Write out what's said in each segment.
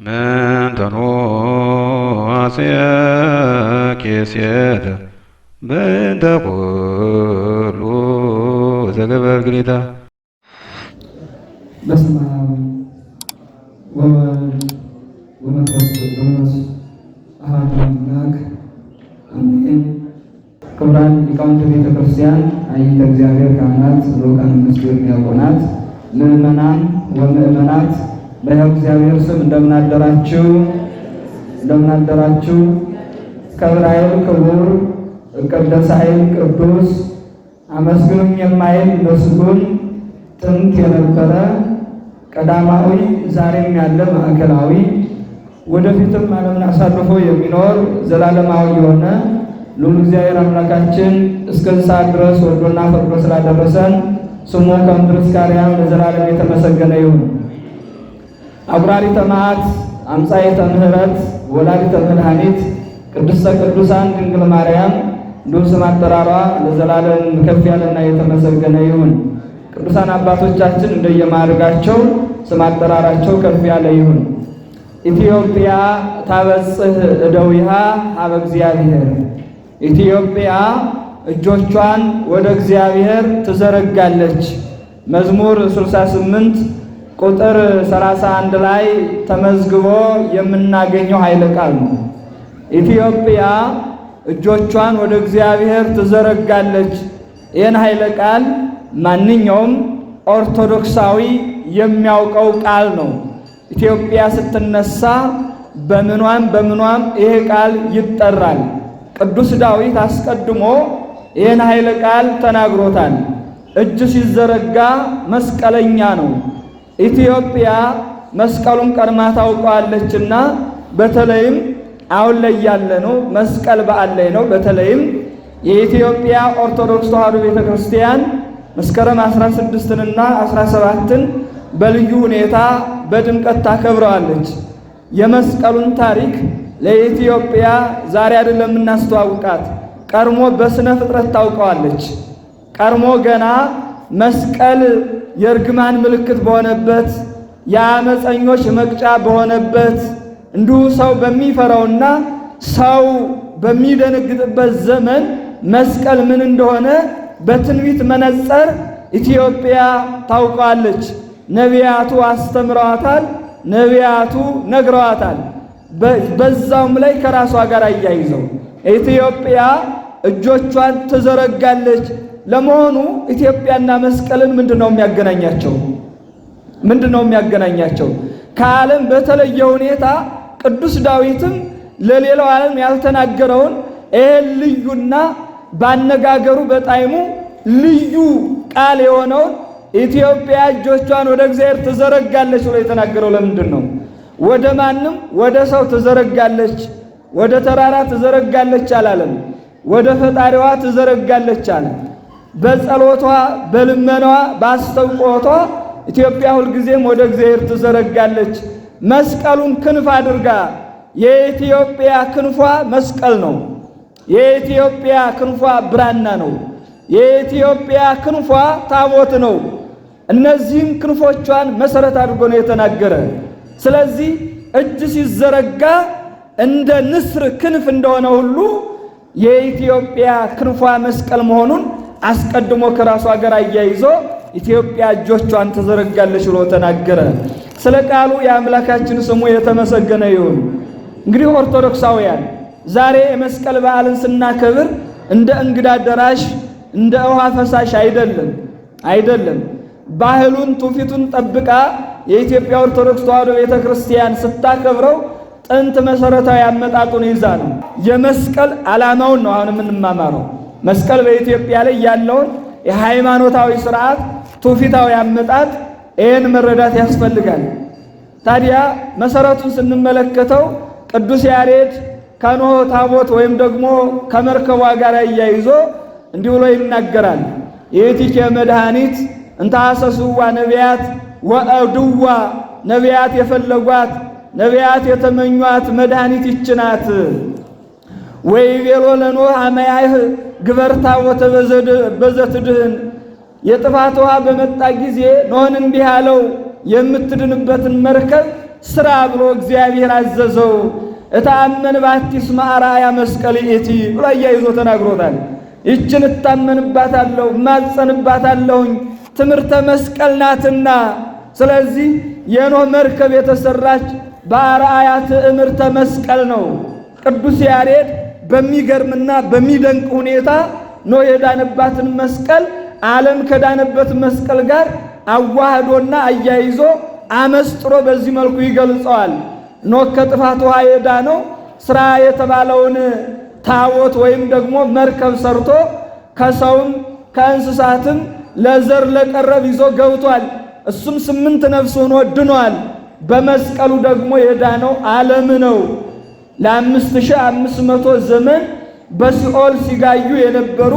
መንተኖ አስያኬሴተ በእንተ ኩሉ ዘገበር ግዴታ። በስመ አብ ወወልድ ወመንፈስ ቅዱስ አሐዱ አምላክ አሜን። ክቡራን ሊቃውንተ ቤተ ክርስቲያን፣ አይንተ እግዚአብሔር ካህናት፣ ሊቃነ ምስጢር ዲያቆናት፣ ምዕመናን ወምዕመናት በሕያው እግዚአብሔር ስም እንደምን አደራችሁ? እንደምን አደራችሁ? ክብር ኃይል ክቡር፣ ቅዱስ ኃይል ቅዱስ፣ አመስግኑኝ የማይል ምስጉን፣ ጥንት የነበረ ቀዳማዊ፣ ዛሬም ያለ ማዕከላዊ፣ ወደፊትም ዓለምን አሳልፎ የሚኖር ዘላለማዊ የሆነ ልዑል እግዚአብሔር አምላካችን እስከዚህ ሰዓት ድረስ ወዶና ፈቅዶ ስላደረሰን ስሙ ከምድር እስከ አርያም ለዘላለም የተመሰገነ ይሁን። አቁራሪተ መዓት አምጻኤተ ምሕረት ወላዲተ መድኃኒት ቅድስተ ቅዱሳን ድንግል ማርያም እንዲሁ ስም አጠራሯ ለዘላለም ከፍ ያለና የተመሰገነ ይሁን። ቅዱሳን አባቶቻችን እንደየማዕረጋቸው ስም አጠራራቸው ከፍ ያለ ይሁን። ኢትዮጵያ ታበጽሕ እደዊሃ ሀበ እግዚአብሔር፣ ኢትዮጵያ እጆቿን ወደ እግዚአብሔር ትዘረጋለች። መዝሙር 68 ቁጥር 31 ላይ ተመዝግቦ የምናገኘው ኃይለ ቃል ነው። ኢትዮጵያ እጆቿን ወደ እግዚአብሔር ትዘረጋለች። ይህን ኃይለ ቃል ማንኛውም ኦርቶዶክሳዊ የሚያውቀው ቃል ነው። ኢትዮጵያ ስትነሳ በምኗም ይሄ ቃል ይጠራል። ቅዱስ ዳዊት አስቀድሞ ይህን ኃይለ ቃል ተናግሮታል። እጅ ሲዘረጋ መስቀለኛ ነው። ኢትዮጵያ መስቀሉን ቀድማ ታውቀዋለችና በተለይም አሁን ላይ ያለነው መስቀል በዓል ላይ ነው። በተለይም የኢትዮጵያ ኦርቶዶክስ ተዋሕዶ ቤተክርስቲያን መስከረም 16ና 17ን በልዩ ሁኔታ በድምቀት ታከብረዋለች። የመስቀሉን ታሪክ ለኢትዮጵያ ዛሬ አይደለም እናስተዋውቃት፣ ቀድሞ በስነ ፍጥረት ታውቀዋለች። ቀድሞ ገና መስቀል የእርግማን ምልክት በሆነበት፣ የአመፀኞች መቅጫ በሆነበት፣ እንዲሁ ሰው በሚፈራውና ሰው በሚደነግጥበት ዘመን መስቀል ምን እንደሆነ በትንቢት መነጽር ኢትዮጵያ ታውቀዋለች። ነቢያቱ አስተምረዋታል፣ ነቢያቱ ነግረዋታል። በዛውም ላይ ከራሷ ጋር አያይዘው ኢትዮጵያ እጆቿን ትዘረጋለች። ለመሆኑ ኢትዮጵያና መስቀልን ምንድነው የሚያገናኛቸው? ምንድነው የሚያገናኛቸው? ከዓለም በተለየ ሁኔታ ቅዱስ ዳዊትም ለሌላው ዓለም ያልተናገረውን ይህን ልዩና ባነጋገሩ በጣዕሙ ልዩ ቃል የሆነውን ኢትዮጵያ እጆቿን ወደ እግዚአብሔር ትዘረጋለች ብሎ የተናገረው ለምንድን ነው? ወደ ማንም ወደ ሰው ትዘረጋለች፣ ወደ ተራራ ትዘረጋለች አላለም። ወደ ፈጣሪዋ ትዘረጋለች አለ። በጸሎቷ፣ በልመናዋ፣ በአስተውቆቷ ኢትዮጵያ ሁልጊዜም ወደ እግዚአብሔር ትዘረጋለች። መስቀሉን ክንፍ አድርጋ፣ የኢትዮጵያ ክንፏ መስቀል ነው። የኢትዮጵያ ክንፏ ብራና ነው። የኢትዮጵያ ክንፏ ታቦት ነው። እነዚህም ክንፎቿን መሰረት አድርጎ ነው የተናገረ። ስለዚህ እጅ ሲዘረጋ እንደ ንስር ክንፍ እንደሆነ ሁሉ የኢትዮጵያ ክንፏ መስቀል መሆኑን አስቀድሞ ከራሷ ጋር አያይዞ ኢትዮጵያ እጆቿን ትዘረጋለች ብሎ ተናገረ። ስለ ቃሉ የአምላካችን ስሙ የተመሰገነ ይሁን። እንግዲህ ኦርቶዶክሳውያን ዛሬ የመስቀል በዓልን ስናከብር እንደ እንግዳ ደራሽ እንደ ውሃ ፈሳሽ አይደለም። ባህሉን ትውፊቱን ጠብቃ የኢትዮጵያ ኦርቶዶክስ ተዋሕዶ ቤተክርስቲያን ስታከብረው ጥንት መሰረታዊ አመጣጡን ይዛ ነው። የመስቀል ዓላማውን ነው አሁን የምንማማረው። መስቀል በኢትዮጵያ ላይ ያለውን የሃይማኖታዊ ስርዓት ትውፊታዊ አመጣጥ ይህን መረዳት ያስፈልጋል። ታዲያ መሰረቱን ስንመለከተው ቅዱስ ያሬድ ከኖኅ ታቦት ወይም ደግሞ ከመርከቧ ጋር አያይዞ እንዲህ ብሎ ይናገራል። የኢቲኬ መድኃኒት እንተ ሐሰስዋ ነቢያት ወአድዋ፣ ነቢያት የፈለጓት ነቢያት የተመኟት መድኃኒት ይችናት። ወይቤሎ ለኖኅ አመያህ ግበርታ ወተበዘትድህን፣ የጥፋት ውሃ በመጣ ጊዜ ኖኅን እንዲህ አለው የምትድንበትን መርከብ ስራ ብሎ እግዚአብሔር አዘዘው። እታመን ባቲ እስመ አርአያ መስቀል ይእቲ ብሎ አያይዞ ተናግሮታል። ይችን እታመንባታለሁ እማጸንባታለሁኝ ትምህርተ መስቀል ናትና። ስለዚህ የኖህ መርከብ የተሰራች በአርአያ ትምህርተ መስቀል ነው። ቅዱስ ያሬድ በሚገርምና በሚደንቅ ሁኔታ ኖህ የዳነባትን መስቀል ዓለም ከዳነበት መስቀል ጋር አዋህዶና አያይዞ አመስጥሮ በዚህ መልኩ ይገልጸዋል። ኖህ ከጥፋት ውሃ የዳነው ሥራ የተባለውን ታቦት ወይም ደግሞ መርከብ ሰርቶ ከሰውም ከእንስሳትም ለዘር ለቀረብ ይዞ ገብቷል። እሱም 8 ነፍስ ሆኖ ድኗል። በመስቀሉ ደግሞ የዳነው ዓለም ነው። ለ5500 ዘመን በሲኦል ሲጋዩ የነበሩ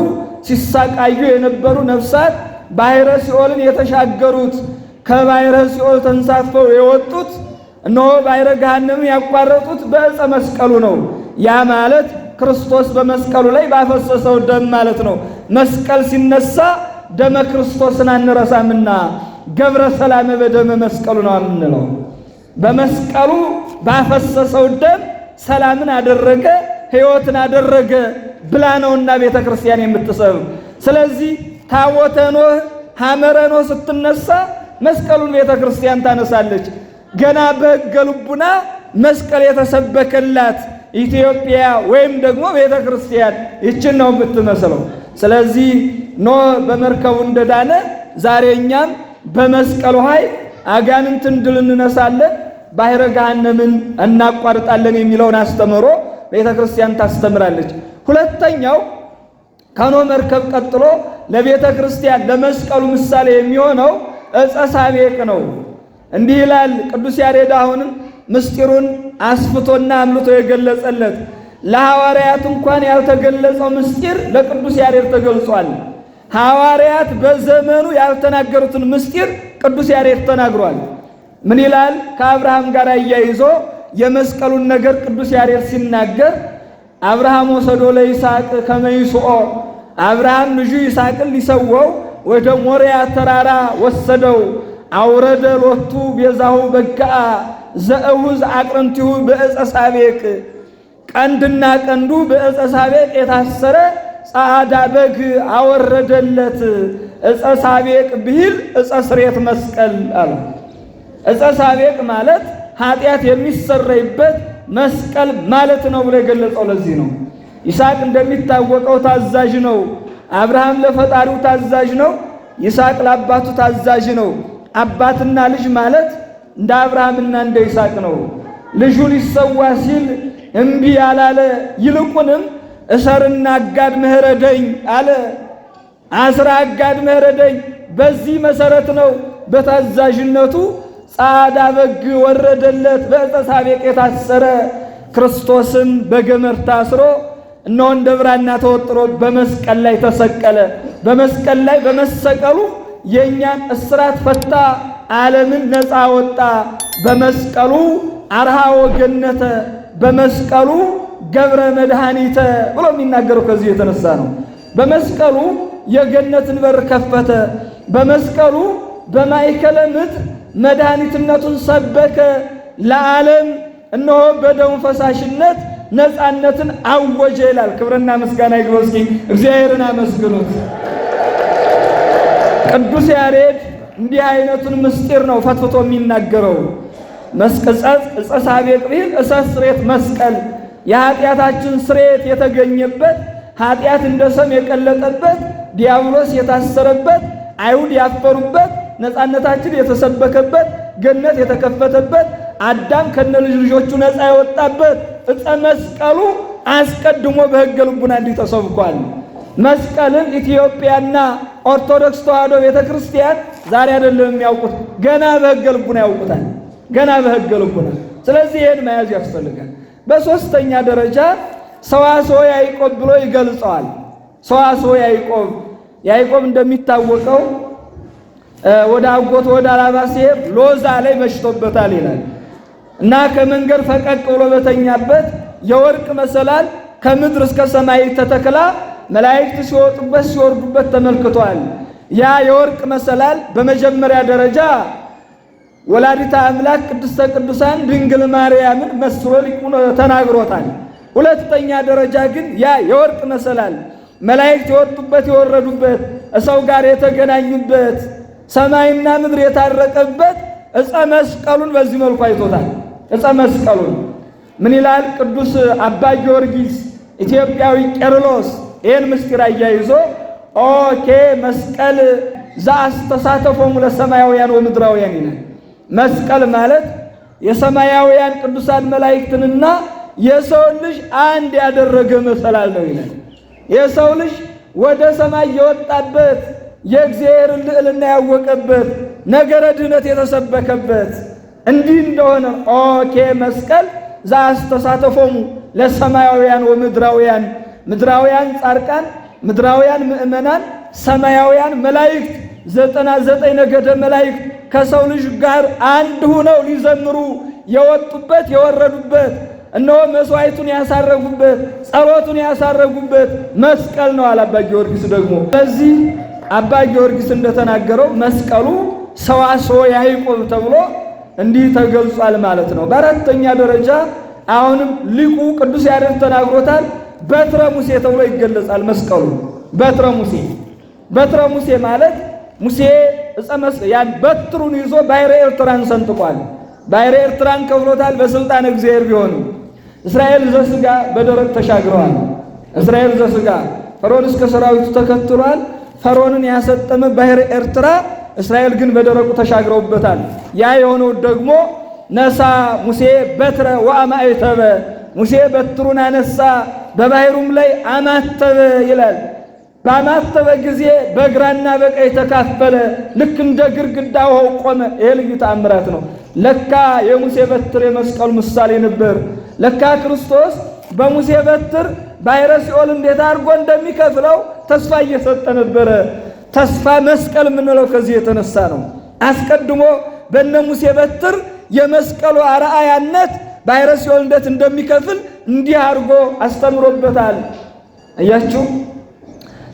ሲሳቃዩ የነበሩ ነፍሳት ባሕረ ሲኦልን የተሻገሩት ከባሕረ ሲኦል ተንሳፈው የወጡት እነሆ ባሕረ ገሃነምን ያቋረጡት በዕፀ መስቀሉ ነው። ያ ማለት ክርስቶስ በመስቀሉ ላይ ባፈሰሰው ደም ማለት ነው። መስቀል ሲነሳ ደመ ክርስቶስን አንረሳምና ገብረ ሰላም በደመ መስቀሉ ነው የምንለው። በመስቀሉ ባፈሰሰው ደም ሰላምን አደረገ፣ ሕይወትን አደረገ ብላ ነውና ቤተ ክርስቲያን የምትሰብክ። ስለዚህ ታቦተ ኖህ ሐመረ ኖህ ስትነሳ መስቀሉን ቤተ ክርስቲያን ታነሳለች። ገና በሕገ ልቡና መስቀል የተሰበከላት ኢትዮጵያ ወይም ደግሞ ቤተ ክርስቲያን ይችን ነው የምትመስለው። ስለዚህ ኖህ በመርከቡ እንደዳነ ዛሬ እኛም በመስቀሉ ኃይል አጋንንትን ድል እንነሳለን፣ ባሕረ ገሃነምን እናቋርጣለን የሚለውን አስተምሮ ቤተ ክርስቲያን ታስተምራለች። ሁለተኛው ከኖህ መርከብ ቀጥሎ ለቤተ ክርስቲያን ለመስቀሉ ምሳሌ የሚሆነው ዕፀ ሳቤቅ ነው። እንዲህ ይላል ቅዱስ ያሬድ አሁንም ምስጢሩን አስፍቶና አምልቶ የገለጸለት ለሐዋርያት እንኳን ያልተገለጸው ምስጢር ለቅዱስ ያሬድ ተገልጿል። ሐዋርያት በዘመኑ ያልተናገሩትን ምስጢር ቅዱስ ያሬድ ተናግሯል። ምን ይላል? ከአብርሃም ጋር አያይዞ የመስቀሉን ነገር ቅዱስ ያሬድ ሲናገር አብርሃም ወሰዶ ለይስሐቅ ከመ ይስኦ፣ አብርሃም ልጁ ይስሐቅን ሊሰወው ወደ ሞሪያ ተራራ ወሰደው። አውረደ ሎቱ ቤዛሁ በግዓ ዘእውዝ አቅርንቲሁ በዕፀ ሳቤቅ፣ ቀንድና ቀንዱ በዕፀ ሳቤቅ የታሰረ ጻዕዳ በግ አወረደለት። ዕፀ ሳቤቅ ብሂል ዕፀ ስሬት መስቀል አለ። ዕፀ ሳቤቅ ማለት ኃጢአት የሚሰረይበት መስቀል ማለት ነው ብሎ የገለጸው ለዚህ ነው። ይስሐቅ እንደሚታወቀው ታዛዥ ነው። አብርሃም ለፈጣሪው ታዛዥ ነው። ይስሐቅ ለአባቱ ታዛዥ ነው። አባትና ልጅ ማለት እንደ አብርሃምና እንደ ይስሐቅ ነው። ልጁ ሊሰዋ ሲል እምቢ ያላለ ይልቁንም እሰርና አጋድ ምህረደኝ አለ። አስራ አጋድ ምህረደኝ። በዚህ መሰረት ነው በታዛዥነቱ ጻዕዳ በግ ወረደለት። በዕፀ ሳቤቅ የታሰረ ክርስቶስም በገመድ ታስሮ እነሆ እንደ ብራና ተወጥሮ በመስቀል ላይ ተሰቀለ። በመስቀል ላይ በመሰቀሉ የእኛን እስራት ፈታ፣ ዓለምን ነፃ ወጣ። በመስቀሉ አርሃ ወገነተ፣ በመስቀሉ ገብረ መድኃኒተ ብሎ የሚናገረው ከዚህ የተነሳ ነው። በመስቀሉ የገነትን በር ከፈተ። በመስቀሉ በማእከለ ምድር መድኃኒትነቱን ሰበከ ለዓለም። እነሆ በደሙ ፈሳሽነት ነፃነትን አወጀ ይላል። ክብርና ምስጋና ይግባው። እስኪ እግዚአብሔርን አመስግኑት። ቅዱስ ያሬድ እንዲህ አይነቱን ምስጢር ነው ፈትፍቶ የሚናገረው። ዕፀ ሳቤቅ ቢል ዕፀ ስሬት መስቀል የኃጢአታችን ስሬት የተገኘበት፣ ኃጢአት እንደ ሰም የቀለጠበት፣ ዲያብሎስ የታሰረበት፣ አይሁድ ያፈሩበት፣ ነፃነታችን የተሰበከበት፣ ገነት የተከፈተበት፣ አዳም ከነ ልጆቹ ነፃ የወጣበት ዕፀ መስቀሉ አስቀድሞ በሕገ ልቡና እንዲህ ተሰብኳል። መስቀልን ኢትዮጵያና ኦርቶዶክስ ተዋሕዶ ቤተክርስቲያን ዛሬ አይደለም የሚያውቁት፣ ገና በሕገ ልቡና ያውቁታል። ገና በሕገ ልቡና። ስለዚህ ይሄን መያዝ ያስፈልጋል። በሶስተኛ ደረጃ ሰዋስወ ያዕቆብ ብሎ ይገልጸዋል። ሰዋስወ ያዕቆብ እንደሚታወቀው ወደ አጎቱ ወደ አላባ ሲሄድ ሎዛ ላይ መሽቶበታል ይላል እና ከመንገድ ፈቀቅ ብሎ በተኛበት የወርቅ መሰላል ከምድር እስከ ሰማይ ተተክላ መላእክት ሲወጡበት ሲወርዱበት ተመልክቷል። ያ የወርቅ መሰላል በመጀመሪያ ደረጃ ወላዲተ አምላክ ቅድስተ ቅዱሳን ድንግል ማርያምን መስሎ ሊቁ ተናግሮታል። ሁለተኛ ደረጃ ግን ያ የወርቅ መሰላል መላእክት የወጡበት የወረዱበት ሰው ጋር የተገናኙበት ሰማይና ምድር የታረቀበት ዕፀ መስቀሉን በዚህ መልኩ አይቶታል። ዕፀ መስቀሉን ምን ይላል ቅዱስ አባ ጊዮርጊስ ኢትዮጵያዊ ቄርሎስ ይህን ምስጢር አያይዞ ኦኬ መስቀል ዘአስተሳተፎሙ ለሰማያውያን ወምድራውያን ይላል። መስቀል ማለት የሰማያውያን ቅዱሳን መላእክትንና የሰው ልጅ አንድ ያደረገ መሰላል ነው ይላል። የሰው ልጅ ወደ ሰማይ የወጣበት የእግዚአብሔርን ልዕልና ያወቀበት ነገረ ድኅነት የተሰበከበት እንዲህ እንደሆነ ኦኬ መስቀል ዘአስተሳተፎሙ ለሰማያውያን ወምድራውያን ምድራውያን ጻድቃን ምድራውያን ምእመናን ሰማያውያን መላእክት 99 ነገደ መላእክት ከሰው ልጅ ጋር አንድ ሆነው ሊዘምሩ የወጡበት የወረዱበት እነሆ መስዋዕቱን ያሳረጉበት ጸሎቱን ያሳረጉበት መስቀል ነው አለ አባ ጊዮርጊስ። ደግሞ በዚህ አባ ጊዮርጊስ እንደተናገረው መስቀሉ ሰዋስወ ያዕቆብ ተብሎ እንዲህ ተገልጿል ማለት ነው። በአራተኛ ደረጃ አሁንም ሊቁ ቅዱስ ያሬድ ተናግሮታል። በትረ ሙሴ ተብሎ ይገለጻል መስቀሉ። በትረ ሙሴ ማለት ሙሴ ያን በትሩን ይዞ ባሕረ ኤርትራን ሰንጥቋል። ባሕረ ኤርትራን ከፍሎታል በስልጣን እግዚአብሔር ቢሆንም እስራኤል ዘሥጋ በደረቅ ተሻግረዋል። እስራኤል ዘሥጋ ፈርዖን እስከ ሰራዊቱ ተከትሏል። ፈርዖንን ያሰጠመ ባሕረ ኤርትራ እስራኤል ግን በደረቁ ተሻግረውበታል። ያ የሆነው ደግሞ ነሳ ሙሴ በትረ ወአማዕተበ ሙሴ በትሩን አነሳ በባሕሩም ላይ አማተበ ይላል። ባማተበ ጊዜ በግራና በቀኝ ተካፈለ፣ ልክ እንደ ግድግዳ ውሃው ቆመ። ይሄ ልዩ ተአምራት ነው። ለካ የሙሴ በትር የመስቀሉ ምሳሌ ነበር። ለካ ክርስቶስ በሙሴ በትር ባሕረ ሲኦል እንዴት አድርጎ እንደሚከፍለው ተስፋ እየሰጠ ነበረ። ተስፋ መስቀል የምንለው ከዚህ የተነሳ ነው። አስቀድሞ በነ ሙሴ በትር የመስቀሉ አርአያነት ባሕረ ሲኦል እንዴት እንደሚከፍል እንዲህ አድርጎ አስተምሮበታል። አያችሁ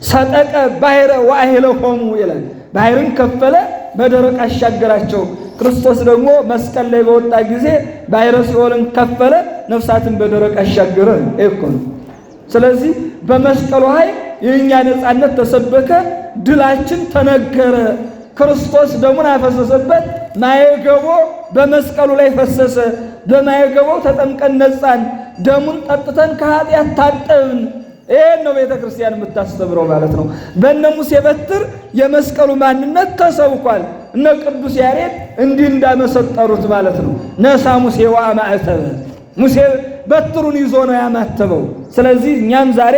ሰጠቀ ባሕረ ወአሄለሆሙ ይላል። ባሕርን ከፈለ በደረቅ አሻገራቸው። ክርስቶስ ደግሞ መስቀል ላይ በወጣ ጊዜ ባሕረ ሲኦልን ከፈለ፣ ነፍሳትን በደረቅ አሻገረ እኮ ነው። ስለዚህ በመስቀሉ ኃይል የእኛ ነፃነት ተሰበከ፣ ድላችን ተነገረ። ክርስቶስ ደሙን አፈሰሰበት፣ ማየገቦ በመስቀሉ ላይ ፈሰሰ። በማየገቦ ተጠምቀን ነፃን፣ ደሙን ጠጥተን ከኃጢአት ታጠብን። ይሄን ነው ቤተ ክርስቲያን የምታስተምረው ማለት ነው። በእነ ሙሴ በትር የመስቀሉ ማንነት ተሰብኳል። እነ ቅዱስ ያሬድ እንዲህ እንዳመሰጠሩት ማለት ነው። ነሳ ሙሴ ወአማዕተበ ሙሴ በትሩን ይዞ ነው ያማተበው። ስለዚህ እኛም ዛሬ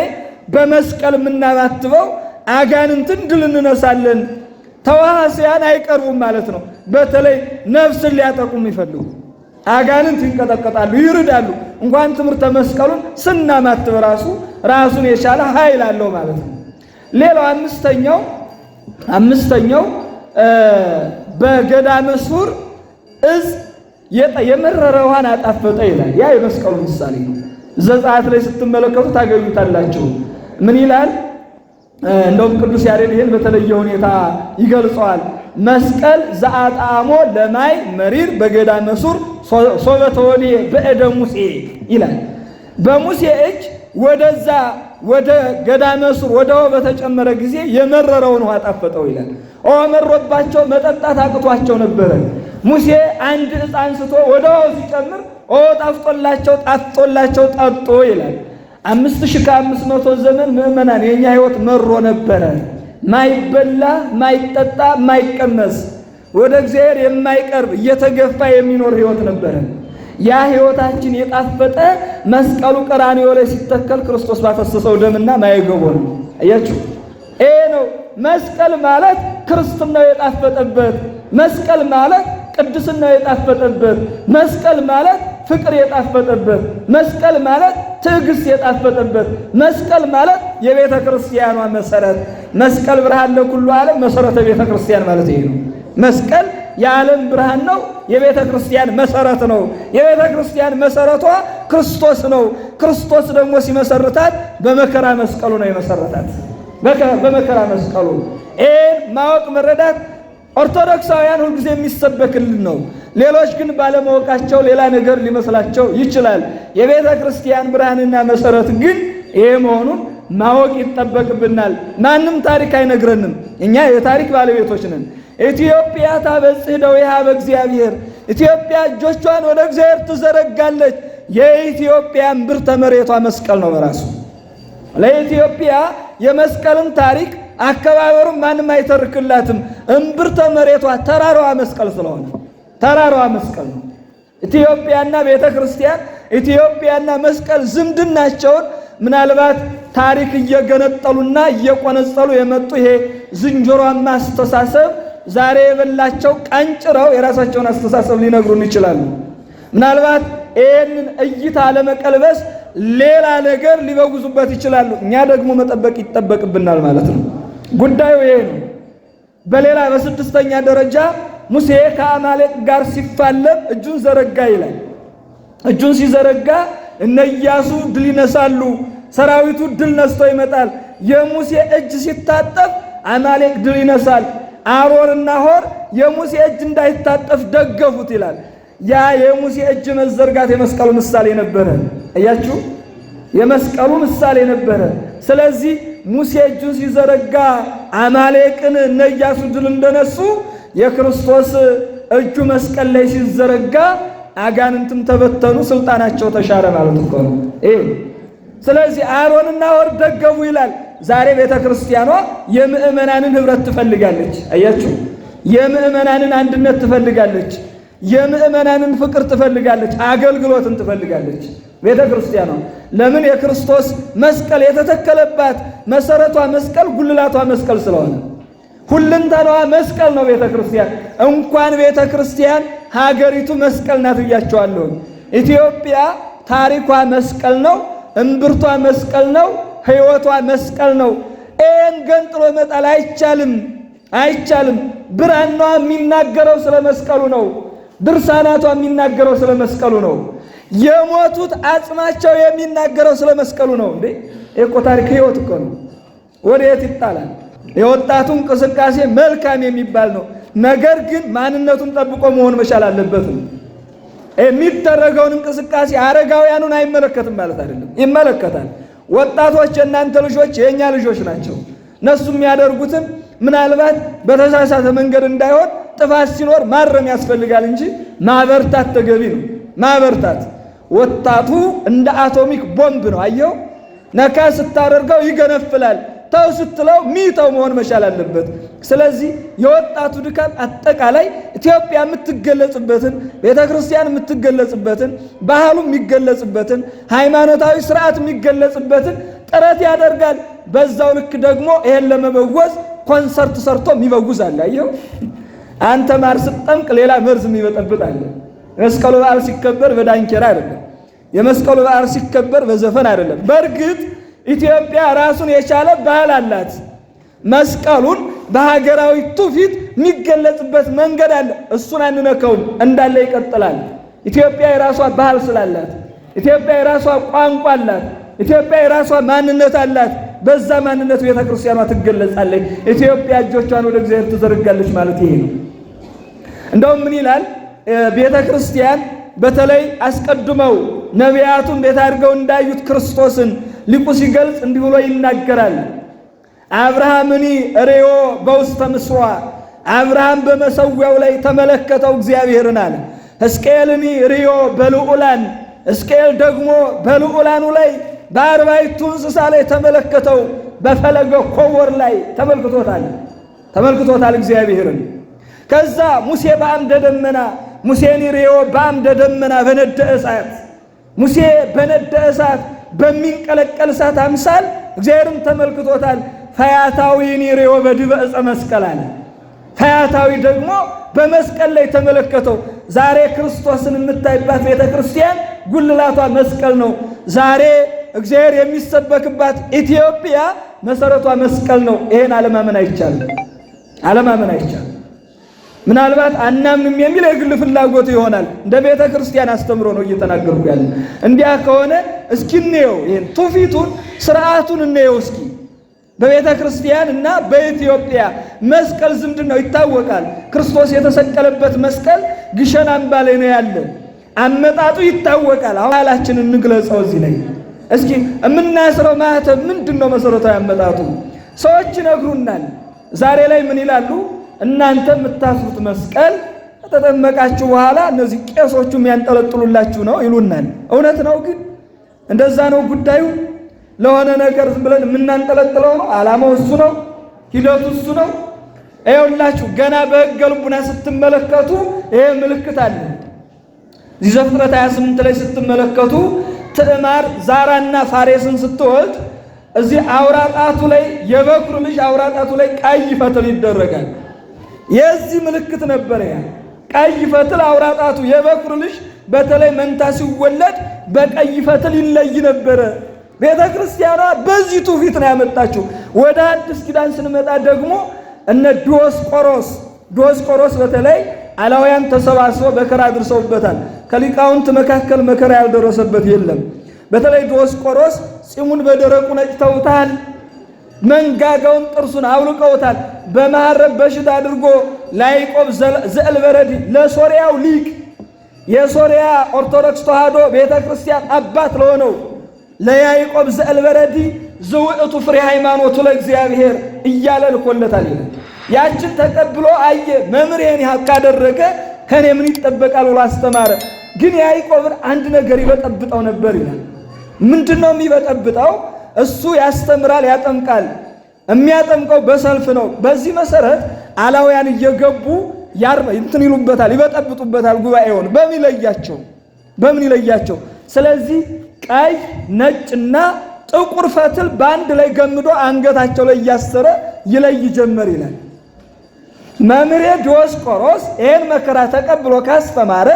በመስቀል የምናማትበው አጋንንትን ድል እንነሳለን። ተዋህሲያን አይቀርቡም ማለት ነው። በተለይ ነፍስን ሊያጠቁ የሚፈልጉ አጋንንት ይንቀጠቀጣሉ፣ ይርዳሉ። እንኳን ትምህርተ መስቀሉን ስናማትብ ራሱን የቻለ ኃይል አለው ማለት ነው። ሌላው አምስተኛው በገዳመ ሱር እዝ የመረረ ውሃን አጣፈጠ ይላል። ያ የመስቀሉ ምሳሌ ነው። ዘጸአት ላይ ስትመለከቱ ታገኙታላችሁ። ምን ይላል? እንደውም ቅዱስ ያሬድ ይህን በተለየ ሁኔታ ይገልጸዋል። መስቀል ዘአጣዕሞ ለማይ መሪር በገዳመ ሱር ሶበ ተወልየ በእደ ሙሴ ይላል። በሙሴ እጅ ወደዛ ወደ ገዳመ ሱር ወደ ውሃ በተጨመረ ጊዜ የመረረውን ውሃ ጣፈጠው ይላል። ውሃ መሮባቸው መጠጣት አቅቷቸው ነበረ። ሙሴ አንድ ዕፅ አንስቶ ወደ ውሃው ሲጨምር ጣፍጦላቸው ጠጡ ይላል። 5500 ዘመን ምእመናን የኛ ሕይወት መሮ ነበረ። ማይበላ ማይጠጣ ማይቀመስ ወደ እግዚአብሔር የማይቀርብ እየተገፋ የሚኖር ሕይወት ነበረ። ያ ሕይወታችን የጣፈጠ መስቀሉ ቀራንዮ ላይ ሲተከል ክርስቶስ ባፈሰሰው ደምና ማየገቦ ነው። አያችሁ፣ ይሄ ነው መስቀል ማለት ክርስትናው የጣፈጠበት፣ መስቀል ማለት ቅድስናው የጣፈጠበት፣ መስቀል ማለት ፍቅር የጣፈጠበት፣ መስቀል ማለት ትዕግስት የጣፈጠበት፣ መስቀል ማለት የቤተ ክርስቲያኗ መሰረት። መስቀል ብርሃን ለኩሉ ዓለም መሰረተ ቤተ ክርስቲያን ማለት ይሄ ነው። መስቀል የዓለም ብርሃን ነው፣ የቤተ ክርስቲያን መሰረት ነው። የቤተ ክርስቲያን መሰረቷ ክርስቶስ ነው። ክርስቶስ ደግሞ ሲመሰርታት በመከራ መስቀሉ ነው የመሰረታት። በመከራ መስቀሉ ይህን ማወቅ መረዳት ኦርቶዶክሳውያን ሁልጊዜ የሚሰበክልን ነው። ሌሎች ግን ባለማወቃቸው ሌላ ነገር ሊመስላቸው ይችላል። የቤተ ክርስቲያን ብርሃንና መሰረት ግን ይሄ መሆኑን ማወቅ ይጠበቅብናል። ማንም ታሪክ አይነግረንም። እኛ የታሪክ ባለቤቶች ነን። ኢትዮጵያ ታበጽሕ እደዊሃ በእግዚአብሔር፣ ኢትዮጵያ እጆቿን ወደ እግዚአብሔር ትዘረጋለች። የኢትዮጵያ እምብርተ መሬቷ መስቀል ነው በራሱ። ለኢትዮጵያ የመስቀልን ታሪክ አከባበሩን ማንም አይተርክላትም። እምብርተ መሬቷ ተራራዋ መስቀል ስለሆነ ተራራዋ መስቀል ነው። ኢትዮጵያና ቤተ ክርስቲያን፣ ኢትዮጵያና መስቀል ዝምድናቸውን ምናልባት ታሪክ እየገነጠሉና እየቆነጸሉ የመጡ ይሄ ዝንጀሮማ አስተሳሰብ ዛሬ የበላቸው ቀንጭረው የራሳቸውን አስተሳሰብ ሊነግሩን ይችላሉ። ምናልባት ይህንን እይታ ለመቀልበስ ሌላ ነገር ሊበጉዙበት ይችላሉ። እኛ ደግሞ መጠበቅ ይጠበቅብናል ማለት ነው። ጉዳዩ ይሄ ነው። በሌላ በስድስተኛ ደረጃ ሙሴ ከአማሌቅ ጋር ሲፋለም እጁን ዘረጋ ይላል። እጁን ሲዘረጋ እነ ኢያሱ ድል ይነሳሉ። ሰራዊቱ ድል ነስቶ ይመጣል። የሙሴ እጅ ሲታጠፍ አማሌቅ ድል ይነሳል። አሮንና ሆር የሙሴ እጅ እንዳይታጠፍ ደገፉት ይላል። ያ የሙሴ እጅ መዘርጋት የመስቀሉ ምሳሌ ነበረ። አያችሁ፣ የመስቀሉ ምሳሌ ነበረ። ስለዚህ ሙሴ እጁን ሲዘረጋ አማሌቅን እነ ኢያሱ ድል እንደነሱ የክርስቶስ እጁ መስቀል ላይ ሲዘረጋ አጋንንትም ተበተኑ፣ ስልጣናቸው ተሻረ ማለት እኮ ነው። ስለዚህ አሮንና ሆር ደገፉ ይላል። ዛሬ ቤተ ክርስቲያኗ የምእመናንን ህብረት ትፈልጋለች። አያችሁ፣ የምእመናንን አንድነት ትፈልጋለች። የምእመናንን ፍቅር ትፈልጋለች። አገልግሎትን ትፈልጋለች ቤተ ክርስቲያኗ። ለምን? የክርስቶስ መስቀል የተተከለባት መሰረቷ መስቀል፣ ጉልላቷ መስቀል ስለሆነ ሁለንተናዋ መስቀል ነው ቤተ ክርስቲያን። እንኳን ቤተ ክርስቲያን ሀገሪቱ መስቀል ናት ብያቸዋለሁ። ኢትዮጵያ ታሪኳ መስቀል ነው፣ እምብርቷ መስቀል ነው፣ ህይወቷ መስቀል ነው። ይህን ገንጥሎ መጣል አይቻልም፣ አይቻልም። ብራናዋ የሚናገረው ስለ መስቀሉ ነው። ድርሳናቷ የሚናገረው ስለ መስቀሉ ነው። የሞቱት አጽማቸው የሚናገረው ስለ መስቀሉ ነው። እንዴ እኮ ታሪክ ህይወት እኮ ነው። ወዴት ይጣላል? የወጣቱ እንቅስቃሴ መልካም የሚባል ነው። ነገር ግን ማንነቱን ጠብቆ መሆን መቻል አለበት። የሚደረገውን እንቅስቃሴ አረጋውያኑን አይመለከትም ማለት አይደለም፣ ይመለከታል። ወጣቶች የእናንተ ልጆች የእኛ ልጆች ናቸው። እነሱ የሚያደርጉትን ምናልባት በተሳሳተ መንገድ እንዳይሆን ጥፋት ሲኖር ማረም ያስፈልጋል እንጂ ማበርታት ተገቢ ነው። ማበርታት ወጣቱ እንደ አቶሚክ ቦምብ ነው። አየው፣ ነካ ስታደርገው ይገነፍላል፣ ተው ስትለው ሚተው መሆን መቻል አለበት። ስለዚህ የወጣቱ ድካም አጠቃላይ ኢትዮጵያ የምትገለጽበትን፣ ቤተ ክርስቲያን የምትገለጽበትን፣ ባህሉ የሚገለጽበትን፣ ሃይማኖታዊ ስርዓት የሚገለጽበትን ጥረት ያደርጋል። በዛው ልክ ደግሞ ይሄን ለመበወዝ ኮንሰርት ሰርቶ የሚበጉዝ አለ። አየው፣ አንተ ማር ስትጠምቅ ሌላ መርዝ የሚበጠብጥ አለ። የመስቀሉ በዓል ሲከበር በዳንኪራ አይደለም። የመስቀሉ በዓል ሲከበር በዘፈን አይደለም። በእርግጥ ኢትዮጵያ ራሱን የቻለ ባህል አላት። መስቀሉን በሀገራዊ ትውፊት የሚገለጽበት መንገድ አለ። እሱን አንነካውም፣ እንዳለ ይቀጥላል። ኢትዮጵያ የራሷ ባህል ስላላት፣ ኢትዮጵያ የራሷ ቋንቋ አላት፣ ኢትዮጵያ የራሷ ማንነት አላት። በዛ ማንነት ቤተ ክርስቲያኗ ትገለጻለች። ኢትዮጵያ እጆቿን ወደ እግዚአብሔር ትዘረጋለች ማለት ይሄ ነው። እንደውም ምን ይላል ቤተ ክርስቲያን? በተለይ አስቀድመው ነቢያቱ እንዴት አድርገው እንዳዩት ክርስቶስን ሊቁ ሲገልጽ እንዲህ ብሎ ይናገራል። አብርሃምኒ ሬዮ በውስተ ምስዋ፣ አብርሃም በመሰዊያው ላይ ተመለከተው እግዚአብሔርን አለ። ሕዝቅኤልኒ ሪዮ በልዑላን፣ ሕዝቅኤል ደግሞ በልዑላኑ ላይ በአርባዕቱ እንስሳ ላይ ተመለከተው፣ በፈለገ ኮወር ላይ ተመልክቶታል እግዚአብሔርን። ከዛ ሙሴ በአምደ ደመና፣ ሙሴኒ ሪዮ በአምደ ደመና በነደ እሳት፣ ሙሴ በነደ እሳት በሚንቀለቀል እሳት አምሳል እግዚአብሔርን ተመልክቶታል። ፈያታዊኒ ሪዮ በዲበ ዕፀ መስቀል አለ። ፈያታዊ ደግሞ በመስቀል ላይ ተመለከተው። ዛሬ ክርስቶስን የምታይባት ቤተ ክርስቲያን ጉልላቷ መስቀል ነው። ዛሬ እግዚአብሔር የሚሰበክባት ኢትዮጵያ መሰረቷ መስቀል ነው። ይሄን አለማመን አይቻልም፣ አለማመን አይቻልም። ምናልባት አናምንም የሚል የግል ፍላጎት ይሆናል። እንደ ቤተ ክርስቲያን አስተምሮ ነው እየተናገርኩ ያለ። እንዲያ ከሆነ እስኪ እንየው፣ ይሄን ትውፊቱን ስርዓቱን እንየው እስኪ። በቤተ ክርስቲያን እና በኢትዮጵያ መስቀል ዝምድናው ይታወቃል። ክርስቶስ የተሰቀለበት መስቀል ግሸን አምባ ላይ ነው ያለ። አመጣጡ ይታወቃል። አሁን ቃላችንን እንግለጸው እዚህ ላይ እስኪ የምናስረው ማህተም ምንድነው? መሰረታዊ አመጣጡ ሰዎች ይነግሩናል። ዛሬ ላይ ምን ይላሉ? እናንተ የምታስሩት መስቀል ከተጠመቃችሁ በኋላ እነዚህ ቄሶቹ የሚያንጠለጥሉላችሁ ነው ይሉናል። እውነት ነው? ግን እንደዛ ነው ጉዳዩ? ለሆነ ነገር ዝም ብለን የምናንጠለጥለው ነው? ዓላማው እሱ ነው? ሂደቱ እሱ ነው? ይኸውላችሁ ገና በሕገ ልቡና ስትመለከቱ ይሄ ምልክት አለ። እዚህ ዘፍጥረት 28 ላይ ስትመለከቱ ትዕማር ዛራና ፋሬስን ስትወልድ እዚህ አውራጣቱ ላይ የበኩር ልጅ አውራጣቱ ላይ ቀይ ፈትል ይደረጋል። የዚህ ምልክት ነበር ያ ቀይ ፈትል አውራጣቱ የበኩር ልጅ በተለይ መንታ ሲወለድ በቀይ ፈትል ይለይ ነበረ። ቤተ ክርስቲያኗ በዚህ ትውፊት ነው ያመጣችው። ወደ አዲስ ኪዳን ስንመጣ ደግሞ እነ ዲዮስቆሮስ በተለይ አላውያን ተሰባስበው መከራ አድርሰውበታል። ከሊቃውንት መካከል መከራ ያልደረሰበት የለም። በተለይ ዲዮስቆሮስ ፂሙን በደረቁ ነጭተውታል። መንጋጋውን ጥርሱን አውልቀውታል። በመሐረብ በሽታ አድርጎ ለያዕቆብ ዘእልበረዲ ለሶርያው ሊቅ የሶርያ ኦርቶዶክስ ተዋሕዶ ቤተ ክርስቲያን አባት ለሆነው ለያዕቆብ ዘእልበረዲ ዝውዕቱ ፍሬ ሃይማኖቱ ለእግዚአብሔር እያለ ልኮለታል ይላል። ያችን ተቀብሎ አየ። መምህሬን ካደረገ ከኔ ምን ይጠበቃል ብሎ አስተማረ። ግን ያዕቆብን አንድ ነገር ይበጠብጠው ነበር ይላል። ምንድነው የሚበጠብጠው? እሱ ያስተምራል፣ ያጠምቃል። የሚያጠምቀው በሰልፍ ነው። በዚህ መሰረት አላውያን እየገቡ እንትን ይሉበታል፣ ይበጠብጡበታል ጉባኤውን። በምን ይለያቸው? ስለዚህ ቀይ ነጭና ጥቁር ፈትል በአንድ ላይ ገምዶ አንገታቸው ላይ እያሰረ ይለይ ጀመር ይላል። መምህሬ ዲዮስቆሮስ ይሄን መከራ ተቀብሎ ካስተማረ